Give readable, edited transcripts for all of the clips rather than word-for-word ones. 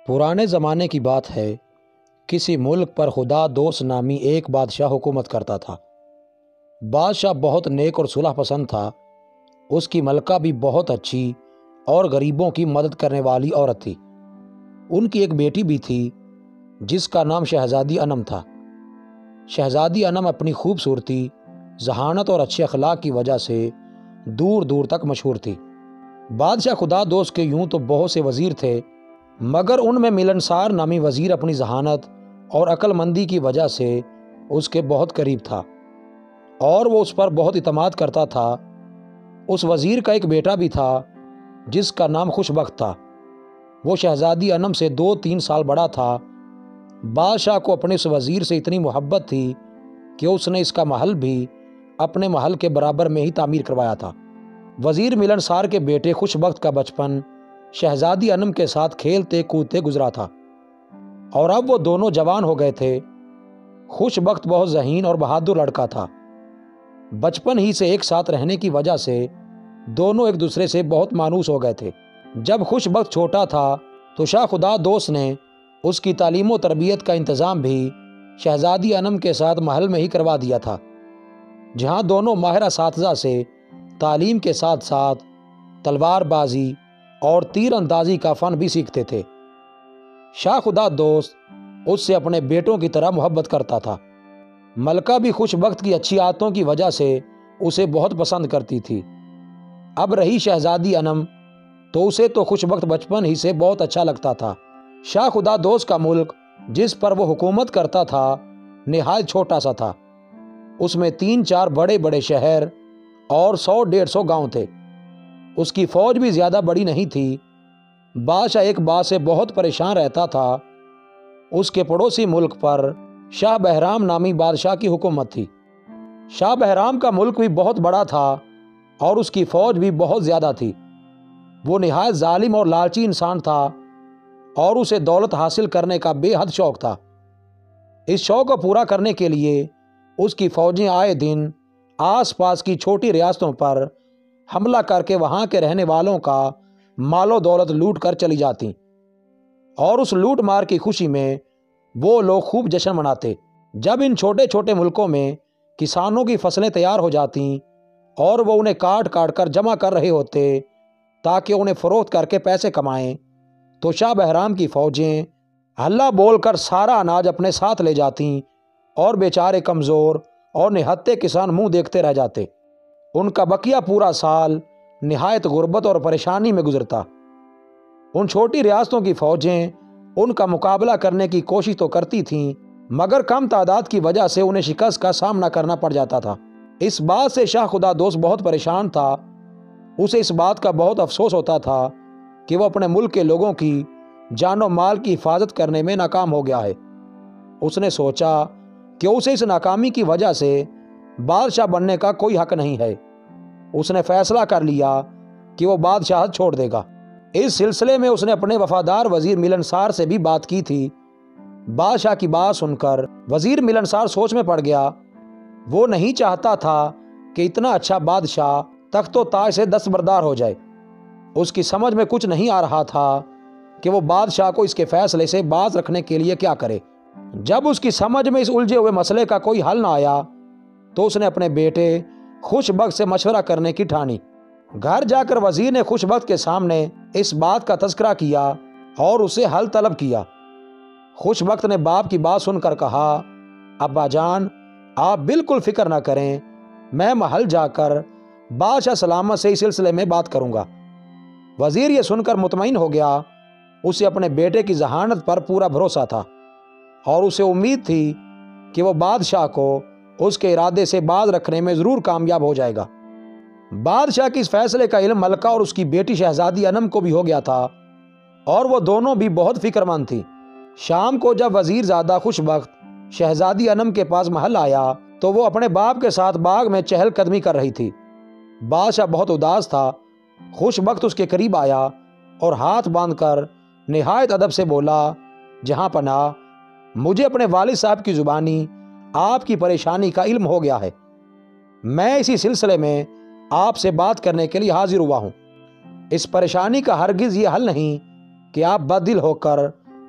پرانے زمانے کی بات ہے، کسی ملک پر خدا دوست نامی ایک بادشاہ حکومت کرتا تھا۔ بادشاہ بہت نیک اور صلح پسند تھا۔ اس کی ملکہ بھی بہت اچھی اور غریبوں کی مدد کرنے والی عورت تھی۔ ان کی ایک بیٹی بھی تھی جس کا نام شہزادی انم تھا۔ شہزادی انم اپنی خوبصورتی، ذہانت اور اچھے اخلاق کی وجہ سے دور دور تک مشہور تھی۔ بادشاہ خدا دوست کے یوں تو بہت سے وزیر تھے، مگر ان میں ملنسار نامی وزیر اپنی ذہانت اور عقل مندی کی وجہ سے اس کے بہت قریب تھا اور وہ اس پر بہت اعتماد کرتا تھا۔ اس وزیر کا ایک بیٹا بھی تھا جس کا نام خوشبخت تھا۔ وہ شہزادی انم سے 2-3 سال بڑا تھا۔ بادشاہ کو اپنے اس وزیر سے اتنی محبت تھی کہ اس نے اس کا محل بھی اپنے محل کے برابر میں ہی تعمیر کروایا تھا۔ وزیر ملنسار کے بیٹے خوشبخت کا بچپن شہزادی انم کے ساتھ کھیلتے کودتے گزرا تھا، اور اب وہ دونوں جوان ہو گئے تھے۔ خوشبخت بہت ذہین اور بہادر لڑکا تھا۔ بچپن ہی سے ایک ساتھ رہنے کی وجہ سے دونوں ایک دوسرے سے بہت مانوس ہو گئے تھے۔ جب خوشبخت چھوٹا تھا تو شاہ خدا دوست نے اس کی تعلیم و تربیت کا انتظام بھی شہزادی انم کے ساتھ محل میں ہی کروا دیا تھا، جہاں دونوں ماہر اساتذہ سے تعلیم کے ساتھ ساتھ تلوار بازی اور تیر اندازی کا فن بھی سیکھتے تھے۔ شاہ خدا دوست اس سے اپنے بیٹوں کی طرح محبت کرتا تھا۔ ملکہ بھی خوشبخت کی اچھی عادتوں کی وجہ سے اسے بہت پسند کرتی تھی۔ اب رہی شہزادی انم تو اسے تو خوشبخت بچپن ہی سے بہت اچھا لگتا تھا۔ شاہ خدا دوست کا ملک جس پر وہ حکومت کرتا تھا نہایت چھوٹا سا تھا۔ اس میں 3-4 بڑے بڑے شہر اور 100-150 گاؤں تھے۔ اس کی فوج بھی زیادہ بڑی نہیں تھی۔ بادشاہ ایک بات سے بہت پریشان رہتا تھا۔ اس کے پڑوسی ملک پر شاہ بہرام نامی بادشاہ کی حکومت تھی۔ شاہ بہرام کا ملک بھی بہت بڑا تھا اور اس کی فوج بھی بہت زیادہ تھی۔ وہ نہایت ظالم اور لالچی انسان تھا اور اسے دولت حاصل کرنے کا بے حد شوق تھا۔ اس شوق کو پورا کرنے کے لیے اس کی فوجیں آئے دن آس پاس کی چھوٹی ریاستوں پر حملہ کر کے وہاں کے رہنے والوں کا مال و دولت لوٹ کر چلی جاتی، اور اس لوٹ مار کی خوشی میں وہ لوگ خوب جشن مناتے۔ جب ان چھوٹے چھوٹے ملکوں میں کسانوں کی فصلیں تیار ہو جاتیں اور وہ انہیں کاٹ کاٹ کر جمع کر رہے ہوتے تاکہ انہیں فروخت کر کے پیسے کمائیں، تو شاہ بہرام کی فوجیں ہلہ بول کر سارا اناج اپنے ساتھ لے جاتیں اور بیچارے کمزور اور نہتے کسان منہ دیکھتے رہ جاتے۔ ان کا بقیہ پورا سال نہایت غربت اور پریشانی میں گزرتا۔ ان چھوٹی ریاستوں کی فوجیں ان کا مقابلہ کرنے کی کوشش تو کرتی تھیں، مگر کم تعداد کی وجہ سے انہیں شکست کا سامنا کرنا پڑ جاتا تھا۔ اس بات سے شاہ خدا دوست بہت پریشان تھا۔ اسے اس بات کا بہت افسوس ہوتا تھا کہ وہ اپنے ملک کے لوگوں کی جان و مال کی حفاظت کرنے میں ناکام ہو گیا ہے۔ اس نے سوچا کہ اسے اس ناکامی کی وجہ سے بادشاہ بننے کا کوئی حق نہیں ہے۔ اس نے فیصلہ کر لیا کہ وہ بادشاہت چھوڑ دے گا۔ اس سلسلے میں اس نے اپنے وفادار وزیر ملنسار سے بھی بات کی تھی۔ بادشاہ کی بات سن کر وزیر ملنسار سوچ میں پڑ گیا۔ وہ نہیں چاہتا تھا کہ اتنا اچھا بادشاہ تخت و تاج سے دستبردار ہو جائے۔ اس کی سمجھ میں کچھ نہیں آ رہا تھا کہ وہ بادشاہ کو اس کے فیصلے سے باز رکھنے کے لیے کیا کرے۔ جب اس کی سمجھ میں اس الجھے ہوئے مسئلے کا کوئی حل نہ آیا تو اس نے اپنے بیٹے خوشبخت سے مشورہ کرنے کی ٹھانی۔ گھر جا کر وزیر نے خوشبخت کے سامنے اس بات کا تذکرہ کیا اور اسے حل طلب کیا۔ خوشبخت نے باپ کی بات سن کر کہا، ابا جان، آپ بالکل فکر نہ کریں، میں محل جا کر بادشاہ سلامت سے اس سلسلے میں بات کروں گا۔ وزیر یہ سن کر مطمئن ہو گیا۔ اسے اپنے بیٹے کی ذہانت پر پورا بھروسہ تھا اور اسے امید تھی کہ وہ بادشاہ کو اس کے ارادے سے باز رکھنے میں ضرور کامیاب ہو جائے گا۔ بادشاہ کے اس فیصلے کا علم ملکہ اور اس کی بیٹی شہزادی انم کو بھی ہو گیا تھا اور وہ دونوں بھی بہت فکر مند تھی۔ شام کو جب وزیر زادہ خوشبخت شہزادی انم کے پاس محل آیا تو وہ اپنے باپ کے ساتھ باغ میں چہل قدمی کر رہی تھی۔ بادشاہ بہت اداس تھا۔ خوشبخت اس کے قریب آیا اور ہاتھ باندھ کر نہایت ادب سے بولا، جہاں پناہ، مجھے اپنے والد صاحب کی زبانی آپ کی پریشانی کا علم ہو گیا ہے۔ میں اسی سلسلے میں آپ سے بات کرنے کے لیے حاضر ہوا ہوں۔ اس پریشانی کا ہرگز یہ حل نہیں کہ آپ بد دل ہو کر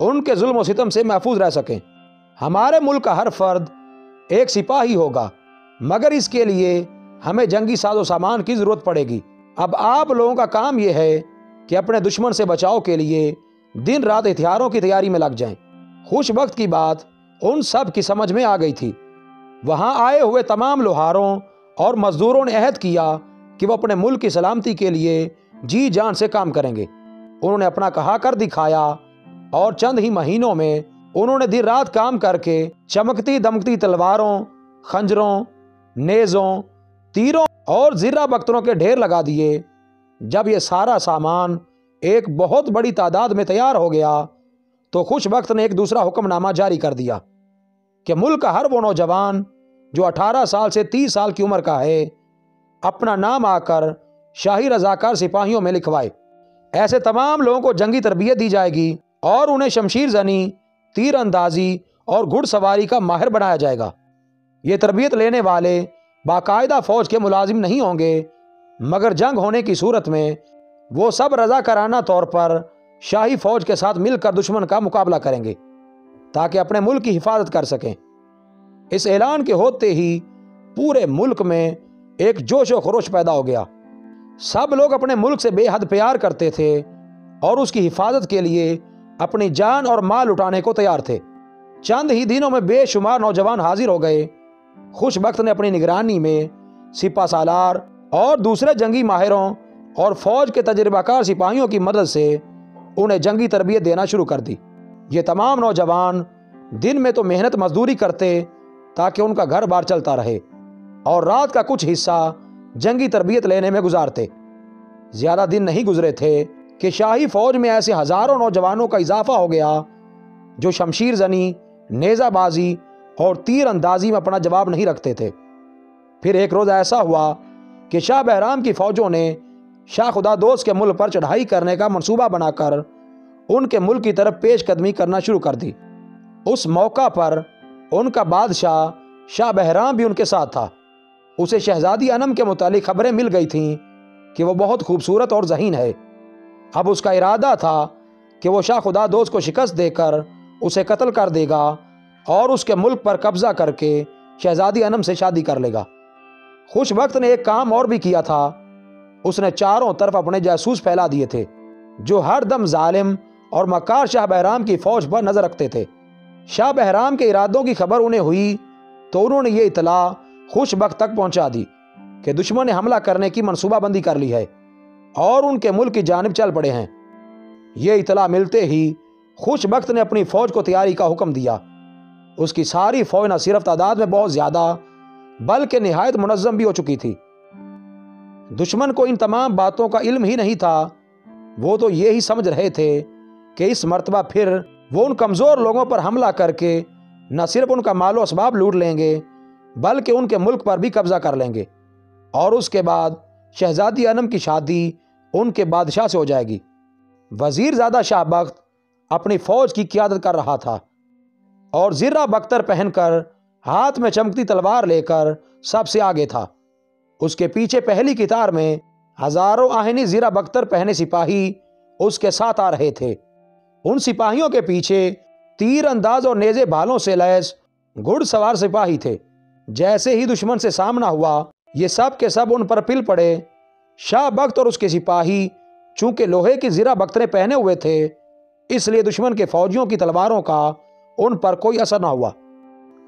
ان کے ظلم و ستم سے محفوظ رہ سکیں۔ ہمارے ملک کا ہر فرد ایک سپاہی ہوگا، مگر اس کے لیے ہمیں جنگی ساز و سامان کی ضرورت پڑے گی۔ اب آپ لوگوں کا کام یہ ہے کہ اپنے دشمن سے بچاؤ کے لیے دن رات ہتھیاروں کی تیاری میں لگ جائیں۔ خوش بخت کی بات ان سب کی سمجھ میں آ گئی تھی۔ وہاں آئے ہوئے تمام لوہاروں اور مزدوروں نے عہد کیا کہ وہ اپنے ملک کی سلامتی کے لیے جی جان سے کام کریں گے۔ انہوں نے اپنا کہا کر دکھایا اور چند ہی مہینوں میں انہوں نے دن رات کام کر کے چمکتی دمکتی تلواروں، خنجروں، نیزوں، تیروں اور زرہ بختروں کے ڈھیر لگا دیے۔ جب یہ سارا سامان ایک بہت بڑی تعداد میں تیار ہو گیا تو خوش بخت نے ایک دوسرا حکم نامہ جاری کر دیا کہ ملک کا ہر وہ نوجوان جو 18 سال سے 30 سال کی عمر کا ہے اپنا نام آ کر شاہی رضاکار سپاہیوں میں لکھوائے۔ ایسے تمام لوگوں کو جنگی تربیت دی جائے گی اور انہیں شمشیر زنی، تیر اندازی اور گھڑ سواری کا ماہر بنایا جائے گا۔ یہ تربیت لینے والے باقاعدہ فوج کے ملازم نہیں ہوں گے، مگر جنگ ہونے کی صورت میں وہ سب رضاکارانہ طور پر شاہی فوج کے ساتھ مل کر دشمن کا مقابلہ کریں گے تاکہ اپنے ملک کی حفاظت کر سکیں۔ اس اعلان کے ہوتے ہی پورے ملک میں ایک جوش و خروش پیدا ہو گیا۔ سب لوگ اپنے ملک سے بے حد پیار کرتے تھے اور اس کی حفاظت کے لیے اپنی جان اور مال اٹھانے کو تیار تھے۔ چند ہی دنوں میں بے شمار نوجوان حاضر ہو گئے۔ خوش بخت نے اپنی نگرانی میں سپہ سالار اور دوسرے جنگی ماہروں اور فوج کے تجربہ کار سپاہیوں کی مدد سے انہیں جنگی تربیت دینا شروع کر دی۔ یہ تمام نوجوان دن میں تو محنت مزدوری کرتے تاکہ ان کا گھر بار چلتا رہے، اور رات کا کچھ حصہ جنگی تربیت لینے میں گزارتے۔ زیادہ دن نہیں گزرے تھے کہ شاہی فوج میں ایسے ہزاروں نوجوانوں کا اضافہ ہو گیا جو شمشیر زنی، نیزہ بازی اور تیر اندازی میں اپنا جواب نہیں رکھتے تھے۔ پھر ایک روز ایسا ہوا کہ شاہ بہرام کی فوجوں نے شاہ خدا دوست کے ملک پر چڑھائی کرنے کا منصوبہ بنا کر ان کے ملک کی طرف پیش قدمی کرنا شروع کر دی۔ اس موقع پر ان کا بادشاہ شاہ بہرام بھی ان کے ساتھ تھا۔ اسے شہزادی انم کے متعلق خبریں مل گئی تھیں کہ وہ بہت خوبصورت اور ذہین ہے۔ اب اس کا ارادہ تھا کہ وہ شاہ خدا دوست کو شکست دے کر اسے قتل کر دے گا اور اس کے ملک پر قبضہ کر کے شہزادی انم سے شادی کر لے گا۔ خوش بخت نے ایک کام اور بھی کیا تھا۔ اس نے چاروں طرف اپنے جاسوس پھیلا دیے تھے جو ہر دم ظالم اور مکار شاہ بہرام کی فوج پر نظر رکھتے تھے۔ شاہ بہرام کے ارادوں کی خبر انہیں ہوئی تو انہوں نے یہ اطلاع خوش بخت تک پہنچا دی کہ دشمن نے حملہ کرنے کی منصوبہ بندی کر لی ہے اور ان کے ملک کی جانب چل پڑے ہیں۔ یہ اطلاع ملتے ہی خوش بخت نے اپنی فوج کو تیاری کا حکم دیا۔ اس کی ساری فوج نہ صرف تعداد میں بہت زیادہ بلکہ نہایت منظم بھی ہو چکی تھی۔ دشمن کو ان تمام باتوں کا علم ہی نہیں تھا۔ وہ تو یہی سمجھ رہے تھے کہ اس مرتبہ پھر وہ ان کمزور لوگوں پر حملہ کر کے نہ صرف ان کا مال و اسباب لوٹ لیں گے بلکہ ان کے ملک پر بھی قبضہ کر لیں گے، اور اس کے بعد شہزادی انم کی شادی ان کے بادشاہ سے ہو جائے گی۔ وزیر زادہ شاہ بخت اپنی فوج کی قیادت کر رہا تھا اور زرہ بختر پہن کر ہاتھ میں چمکتی تلوار لے کر سب سے آگے تھا۔ اس کے پیچھے پہلی قطار میں ہزاروں آہنی زرہ بختر پہنے سپاہی اس کے ساتھ آ رہے تھے۔ ان سپاہیوں کے پیچھے تیر انداز اور نیزے بھالوں سے لیس گھڑ سوار سپاہی تھے۔ جیسے ہی دشمن سے سامنا ہوا یہ سب کے سب ان پر پل پڑے۔ شاہ بخت اور اس کے سپاہی چونکہ لوہے کی زرہ بختریں پہنے ہوئے تھے اس لیے دشمن کے فوجیوں کی تلواروں کا ان پر کوئی اثر نہ ہوا،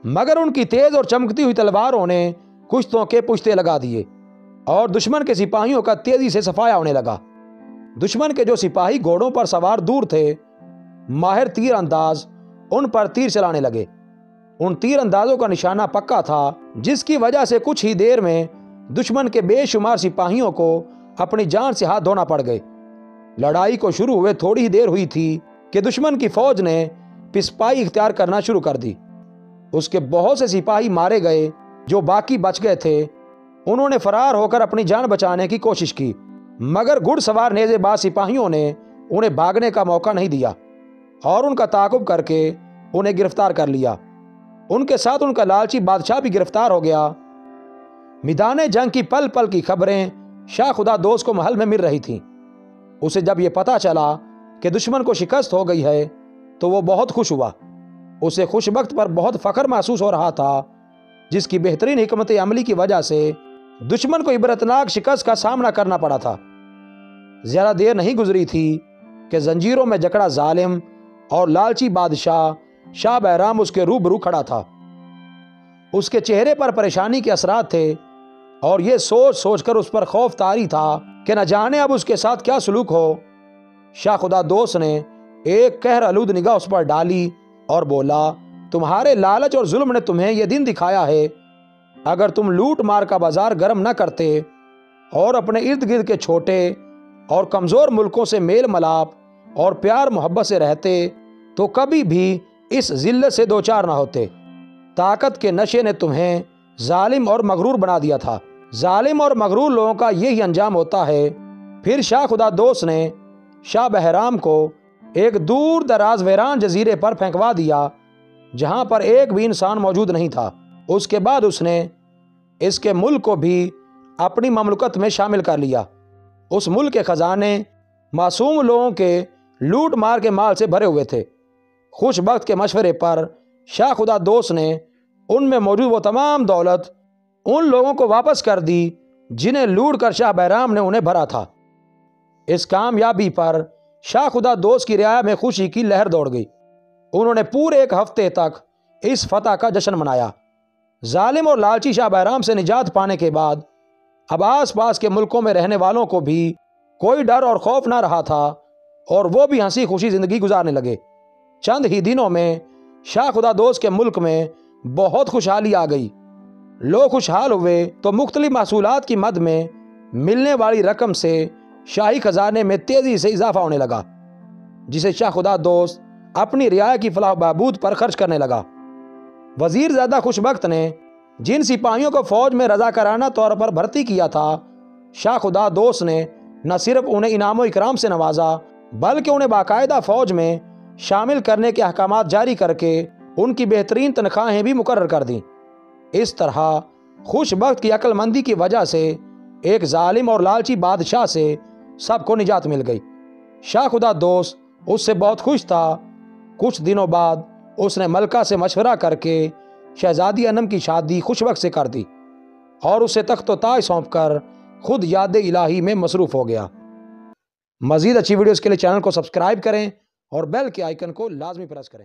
مگر ان کی تیز اور چمکتی ہوئی تلواروں نے کشتوں کے پشتے لگا دیے اور دشمن کے سپاہیوں کا تیزی سے صفایا ہونے لگا۔ دشمن کے جو سپاہی گھوڑوں پر سوار دور تھے ماہر تیر انداز ان پر تیر چلانے لگے۔ ان تیر اندازوں کا نشانہ پکا تھا جس کی وجہ سے کچھ ہی دیر میں دشمن کے بے شمار سپاہیوں کو اپنی جان سے ہاتھ دھونا پڑ گئے۔ لڑائی کو شروع ہوئے تھوڑی ہی دیر ہوئی تھی کہ دشمن کی فوج نے پسپائی اختیار کرنا شروع کر دی۔ اس کے بہت سے سپاہی مارے گئے، جو باقی بچ گئے تھے انہوں نے فرار ہو کر اپنی جان بچانے کی کوشش کی، مگر گھڑ سوار نیزے باز سپاہیوں نے انہیں بھاگنے کا موقع نہیں دیا اور ان کا تعاقب کر کے انہیں گرفتار کر لیا۔ ان کے ساتھ ان کا لالچی بادشاہ بھی گرفتار ہو گیا۔ میدان جنگ کی پل پل کی خبریں شاہ خدا دوست کو محل میں مل رہی تھیں۔ اسے جب یہ پتہ چلا کہ دشمن کو شکست ہو گئی ہے تو وہ بہت خوش ہوا۔ اسے خوش بخت پر بہت فخر محسوس ہو رہا تھا، جس کی بہترین حکمت عملی کی وجہ سے دشمن کو عبرتناک شکست کا سامنا کرنا پڑا تھا۔ زیادہ دیر نہیں گزری تھی کہ زنجیروں میں جکڑا ظالم اور لالچی بادشاہ شاہ بہرام اس کے روبرو کھڑا تھا۔ اس کے چہرے پر پریشانی کے اثرات تھے اور یہ سوچ سوچ کر اس پر خوف طاری تھا کہ نہ جانے اب اس کے ساتھ کیا سلوک ہو۔ شاہ خدا دوست نے ایک قہر آلود نگاہ اس پر ڈالی اور بولا، تمہارے لالچ اور ظلم نے تمہیں یہ دن دکھایا ہے۔ اگر تم لوٹ مار کا بازار گرم نہ کرتے اور اپنے ارد گرد کے چھوٹے اور کمزور ملکوں سے میل ملاپ اور پیار محبت سے رہتے تو کبھی بھی اس ذلت سے دوچار نہ ہوتے۔ طاقت کے نشے نے تمہیں ظالم اور مغرور بنا دیا تھا۔ ظالم اور مغرور لوگوں کا یہی انجام ہوتا ہے۔ پھر شاہ خدا دوست نے شاہ بہرام کو ایک دور دراز ویران جزیرے پر پھینکوا دیا جہاں پر ایک بھی انسان موجود نہیں تھا۔ اس کے بعد اس نے اس کے ملک کو بھی اپنی مملکت میں شامل کر لیا۔ اس ملک کے خزانے معصوم لوگوں کے لوٹ مار کے مال سے بھرے ہوئے تھے۔ خوش بخت کے مشورے پر شاہ خدا دوست نے ان میں موجود وہ تمام دولت ان لوگوں کو واپس کر دی جنہیں لوٹ کر شاہ بہرام نے انہیں بھرا تھا۔ اس کامیابی پر شاہ خدا دوست کی رعایا میں خوشی کی لہر دوڑ گئی۔ انہوں نے پورے ایک ہفتے تک اس فتح کا جشن منایا۔ ظالم اور لالچی شاہ بہرام سے نجات پانے کے بعد اب آس پاس کے ملکوں میں رہنے والوں کو بھی کوئی ڈر اور خوف نہ رہا تھا اور وہ بھی ہنسی خوشی زندگی گزارنے لگے۔ چند ہی دنوں میں شاہ خدا دوست کے ملک میں بہت خوشحالی آ گئی۔ لوگ خوشحال ہوئے تو مختلف محصولات کی مد میں ملنے والی رقم سے شاہی خزانے میں تیزی سے اضافہ ہونے لگا، جسے شاہ خدا دوست اپنی رعایا کی فلاح و بہبود پر خرچ کرنے لگا۔ وزیر زادہ خوش بخت نے جن سپاہیوں کو فوج میں رضاکارانہ طور پر بھرتی کیا تھا، شاہ خدا دوست نے نہ صرف انہیں انعام و اکرام سے نوازا بلکہ انہیں باقاعدہ فوج میں شامل کرنے کے احکامات جاری کر کے ان کی بہترین تنخواہیں بھی مقرر کر دیں۔ اس طرح خوش بخت کی عقل مندی کی وجہ سے ایک ظالم اور لالچی بادشاہ سے سب کو نجات مل گئی۔ شاہ خدا دوست اس سے بہت خوش تھا۔ کچھ دنوں بعد اس نے ملکہ سے مشورہ کر کے شہزادی انم کی شادی خوش بخت سے کر دی اور اسے تخت و تاج سونپ کر خود یاد الہی میں مصروف ہو گیا۔ مزید اچھی ویڈیوز کے لیے چینل کو سبسکرائب کریں اور بیل کے آئیکن کو لازمی پریس کریں۔